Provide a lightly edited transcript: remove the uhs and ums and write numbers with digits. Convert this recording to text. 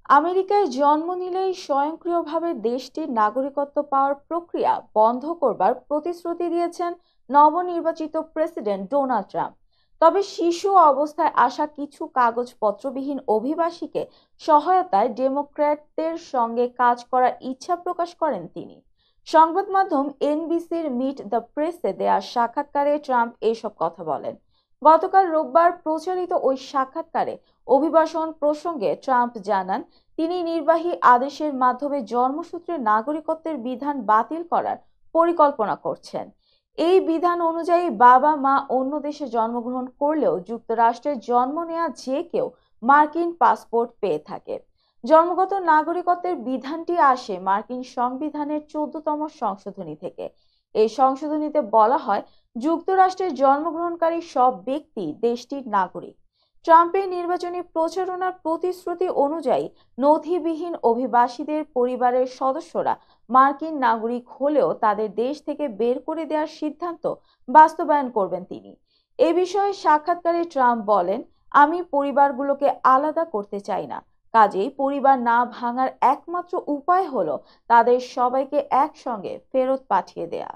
আমেরিকায় জন্ম নিলেই স্বয়ংক্রিয়ভাবে দেশটির নাগরিকত্ব পাওয়ার প্রক্রিয়া বন্ধ করবার প্রতিশ্রুতি দিয়েছেন নবনির্বাচিত প্রেসিডেন্ট ডোনাল্ড ট্রাম্প। তবে শিশু অবস্থায় আসা কিছু কাগজপত্রবিহীন অভিবাসীকে সহায়তায় ডেমোক্র্যাটদের সঙ্গে কাজ করার ইচ্ছা প্রকাশ করেন তিনি। সংবাদ মাধ্যম এনবিসির মিট দ্য প্রেসে দেয়া সাক্ষাৎকারে ট্রাম্প এসব কথা বলেন। গতকাল রোববার প্রচারিত ওই সাক্ষাৎকারে অভিবাসন প্রসঙ্গে ট্রাম্প জানান, তিনি নির্বাহী আদেশের মাধ্যমে জন্মসূত্রে নাগরিকত্বের বিধান বাতিল করার পরিকল্পনা করছেন। এই বিধান অনুযায়ী বাবা মা অন্য দেশে জন্মগ্রহণ করলেও যুক্তরাষ্ট্রে জন্ম নেওয়া যে কেউ মার্কিন পাসপোর্ট পেয়ে থাকে। জন্মগত নাগরিকত্বের বিধানটি আসে মার্কিন সংবিধানের 14তম সংশোধনী থেকে। এই সংশোধনীতে বলা হয়, যুক্তরাষ্ট্রে জন্মগ্রহণকারী সব ব্যক্তি দেশটির নাগরিক। ট্রাম্পের নির্বাচনী প্রচারণার প্রতিশ্রুতি অনুযায়ী নথিবিহীন অভিবাসীদের পরিবারের সদস্যরা মার্কিন নাগরিক হলেও তাদের দেশ থেকে বের করে দেওয়ার সিদ্ধান্ত বাস্তবায়ন করবেন তিনি। এ বিষয়ে সাক্ষাৎকারে ট্রাম্প বলেন, আমি পরিবারগুলোকে আলাদা করতে চাই না। কাজেই পরিবার না ভাঙার একমাত্র উপায় হলো তাদের সবাইকে একসঙ্গে ফেরত পাঠিয়ে দেয়া।